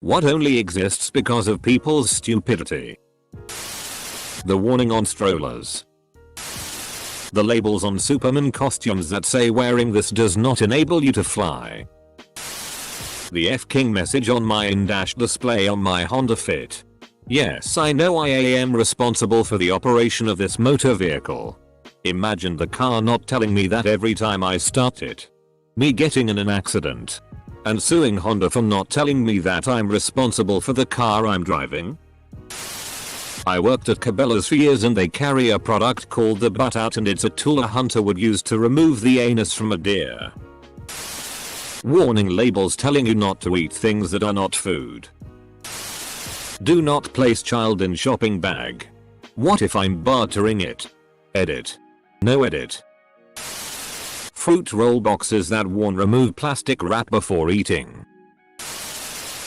What only exists because of people's stupidity. The warning on strollers. The labels on Superman costumes that say wearing this does not enable you to fly. The F-King message on my in-dash display on my Honda Fit. Yes, I know I am responsible for the operation of this motor vehicle. Imagine the car not telling me that every time I start it. Me getting in an accident. And suing Honda for not telling me that I'm responsible for the car I'm driving. I worked at Cabela's for years and they carry a product called the butt out, and it's a tool a hunter would use to remove the anus from a deer. Warning labels telling you not to eat things that are not food. Do not place child in shopping bag. What if I'm bartering it? Edit. No edit. Fruit roll boxes that warn remove plastic wrap before eating.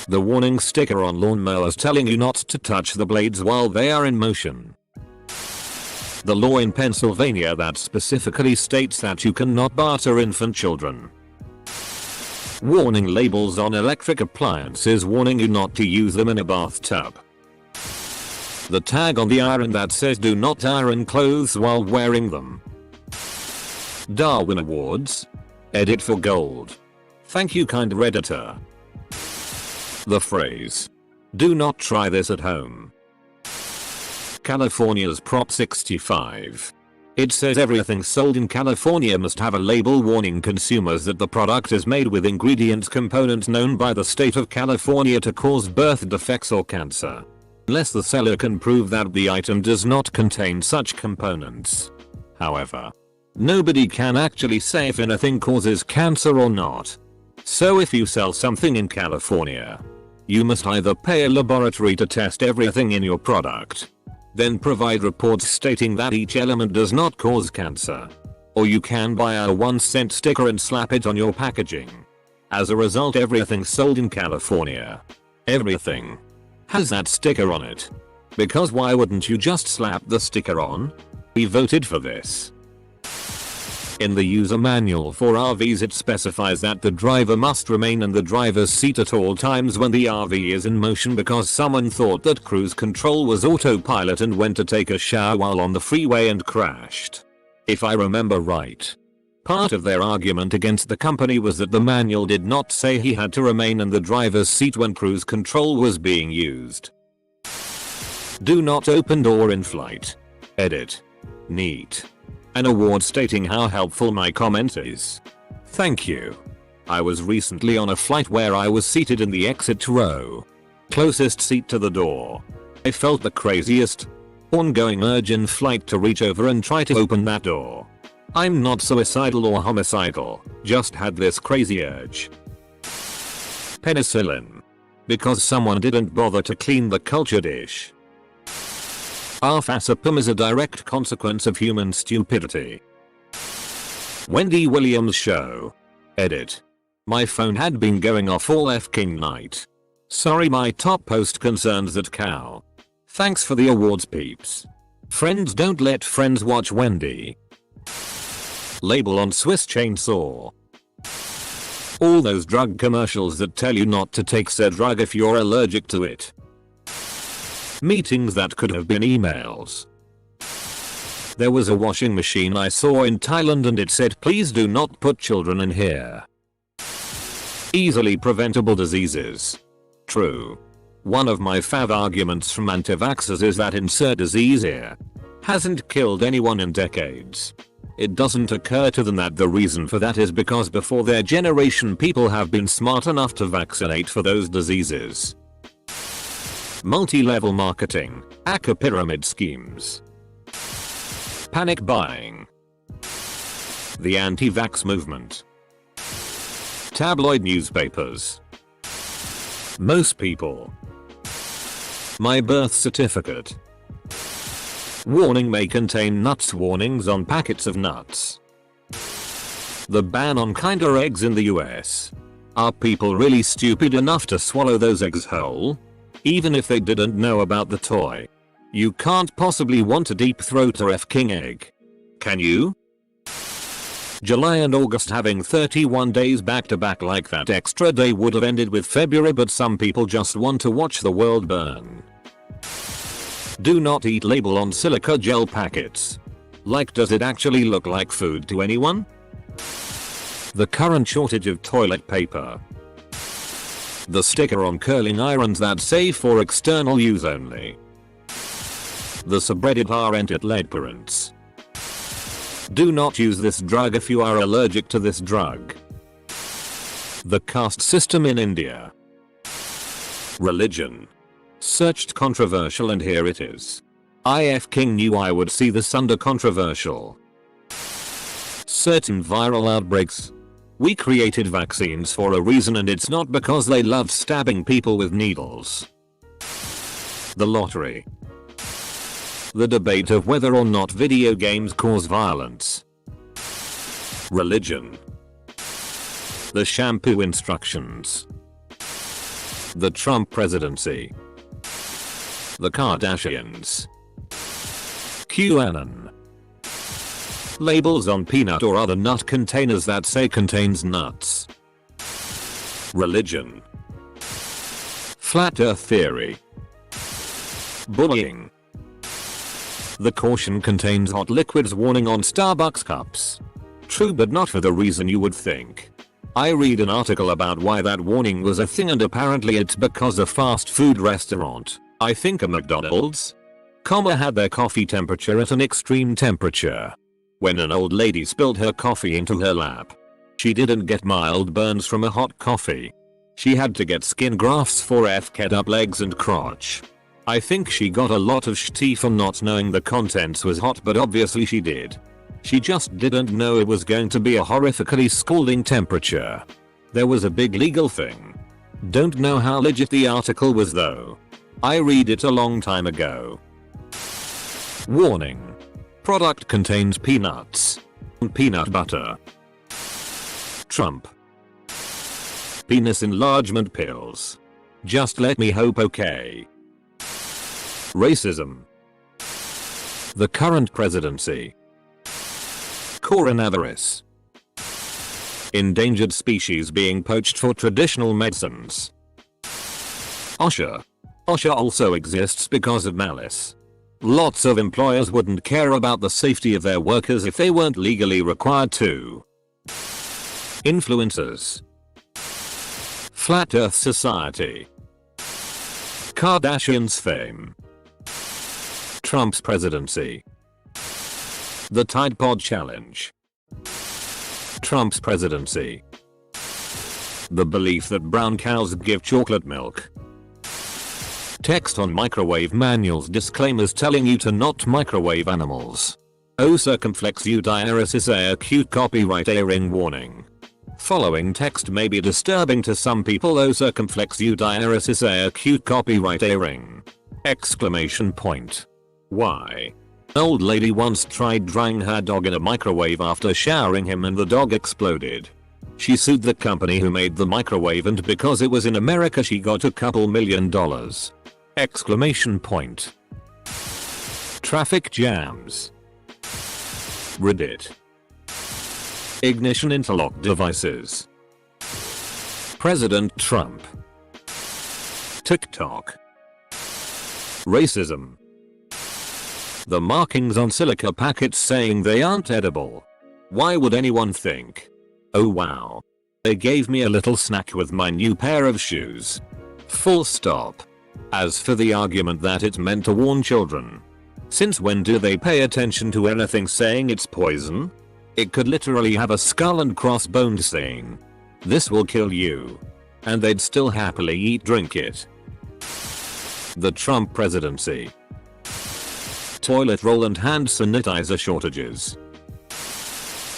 The warning sticker on lawnmowers telling you not to touch the blades while they are in motion. The law in Pennsylvania that specifically states that you cannot barter infant children. Warning labels on electric appliances warning you not to use them in a bathtub. The tag on the iron that says do not iron clothes while wearing them. Darwin Awards. Edit for gold. Thank you, kind Redditor. The phrase, do not try this at home. California's Prop 65. It says everything sold in California must have a label warning consumers that the product is made with ingredients components known by the state of California to cause birth defects or cancer. Unless the seller can prove that the item does not contain such components. However, nobody can actually say if anything causes cancer or not. So if you sell something in California, you must either pay a laboratory to test everything in your product, then provide reports stating that each element does not cause cancer, or you can buy a 1-cent sticker and slap it on your packaging. As a result, everything sold in California, everything, has that sticker on it. Because why wouldn't you just slap the sticker on? We voted for this. In the user manual for RVs it specifies that the driver must remain in the driver's seat at all times when the RV is in motion because someone thought that cruise control was autopilot and went to take a shower while on the freeway and crashed. If I remember right. Part of their argument against the company was that the manual did not say he had to remain in the driver's seat when cruise control was being used. Do not open door in flight. Edit. Neat. An award stating how helpful my comment is. Thank you. I was recently on a flight where I was seated in the exit row. Closest seat to the door. I felt the craziest ongoing urge in flight to reach over and try to open that door. I'm not suicidal or homicidal, just had this crazy urge. Penicillin. Because someone didn't bother to clean the culture dish. Arfasapum is a direct consequence of human stupidity. Wendy Williams Show. Edit. My phone had been going off all F-King night. Sorry, my top post concerns that cow. Thanks for the awards, peeps. Friends don't let friends watch Wendy. Label on Swiss chainsaw. All those drug commercials that tell you not to take said drug if you're allergic to it. Meetings that could have been emails. There was a washing machine I saw in Thailand and it said please do not put children in here. Easily preventable diseases. True. One of my fav arguments from anti-vaxxers is that insert disease here hasn't killed anyone in decades. It doesn't occur to them that the reason for that is because before their generation people have been smart enough to vaccinate for those diseases. Multi-level marketing, ACA pyramid schemes. Panic buying. The anti-vax movement. Tabloid newspapers. Most people. My birth certificate. Warning may contain nuts warnings on packets of nuts. The ban on Kinder eggs in the US. Are people really stupid enough to swallow those eggs whole? Even if they didn't know about the toy. You can't possibly want to deep throat a F-King egg. Can you? July and August having 31 days back to back like that extra day would have ended with February, but some people just want to watch the world burn. Do not eat label on silica gel packets. Like, does it actually look like food to anyone? The current shortage of toilet paper. The sticker on curling irons that say for external use only. The subreddit are lead parents. Do not use this drug if you are allergic to this drug. The caste system in India. Religion. Searched controversial and here it is. IF King knew I would see this under controversial. Certain viral outbreaks. We created vaccines for a reason and it's not because they love stabbing people with needles. The lottery. The debate of whether or not video games cause violence. Religion. The shampoo instructions. The Trump presidency. The Kardashians. QAnon. Labels on peanut or other nut containers that say contains nuts. Religion. Flat Earth theory. Bullying. The caution contains hot liquids warning on Starbucks cups. True, but not for the reason you would think. I read an article about why that warning was a thing and apparently it's because a fast food restaurant, I think a McDonald's, had their coffee temperature at an extreme temperature. When an old lady spilled her coffee into her lap, she didn't get mild burns from a hot coffee. She had to get skin grafts for FK'd up legs and crotch. I think she got a lot of shit for not knowing the contents was hot, but obviously she did. She just didn't know it was going to be a horrifically scalding temperature. There was a big legal thing. Don't know how legit the article was though. I read it a long time ago. Warning. Product contains peanuts. Peanut butter. Trump. Penis enlargement pills. Just let me hope, okay. Racism. The current presidency. Coronavirus. Endangered species being poached for traditional medicines. OSHA. OSHA also exists because of malice. Lots of employers wouldn't care about the safety of their workers if they weren't legally required to. Influencers. Flat Earth Society. Kardashians fame. Trump's presidency. The Tide Pod Challenge. Trump's presidency. The belief that brown cows give chocolate milk. Text on microwave manuals disclaimers telling you to not microwave animals. O circumflex eudiaresis a acute copyright airing warning. Following text may be disturbing to some people. O circumflex eudiaresis a acute copyright airing. Exclamation point. Why? Old lady once tried drying her dog in a microwave after showering him and the dog exploded. She sued the company who made the microwave and because it was in America she got a couple $1 million. Exclamation point. Traffic jams. Reddit. Ignition interlock devices. President Trump. TikTok. Racism. The markings on silica packets saying they aren't edible. Why would anyone think? Oh wow. They gave me a little snack with my new pair of shoes. Full stop. As for the argument that it's meant to warn children. Since when do they pay attention to anything saying it's poison? It could literally have a skull and crossbones saying, "This will kill you." And they'd still happily drink it. The Trump presidency. Toilet roll and hand sanitizer shortages.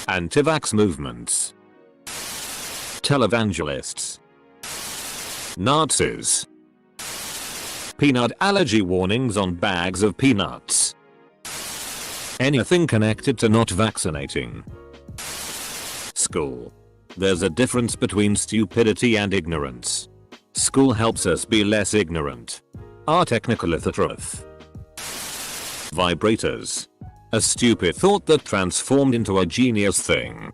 Anti-vax movements. Televangelists. Nazis. Peanut allergy warnings on bags of peanuts. Anything connected to not vaccinating. School. There's a difference between stupidity and ignorance. School helps us be less ignorant. Our technical truth. Vibrators. A stupid thought that transformed into a genius thing.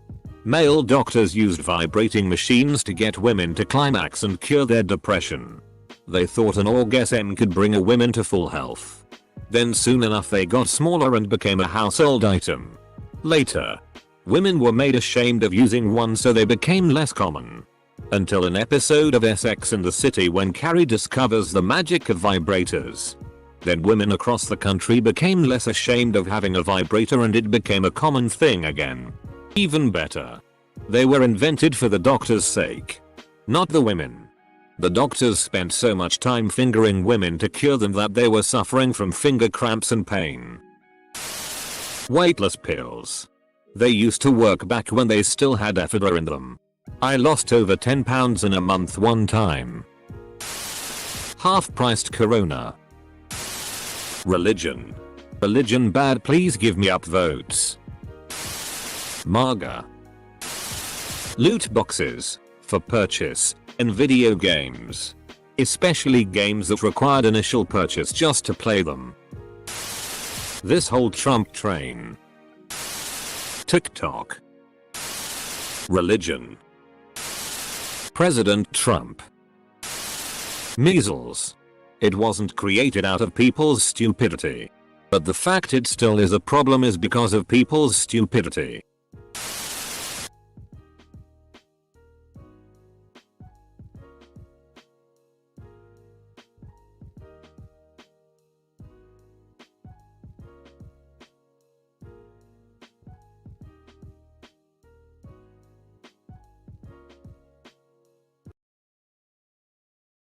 Male doctors used vibrating machines to get women to climax and cure their depression. They thought an orgasm could bring a woman to full health. Then soon enough they got smaller and became a household item. Later, women were made ashamed of using one, so they became less common. Until an episode of Sex and the City when Carrie discovers the magic of vibrators. Then women across the country became less ashamed of having a vibrator and it became a common thing again. Even better. They were invented for the doctor's sake. Not the women. The doctors spent so much time fingering women to cure them that they were suffering from finger cramps and pain. Weightless pills. They used to work back when they still had ephedra in them. I lost over 10 pounds in a month one time. Half-priced Corona. Religion. Religion bad, please give me up votes. MAGA. Loot boxes. For purchase. In video games. Especially games that required initial purchase just to play them. This whole Trump train. TikTok. Religion. President Trump. Measles. It wasn't created out of people's stupidity. But the fact it still is a problem is because of people's stupidity.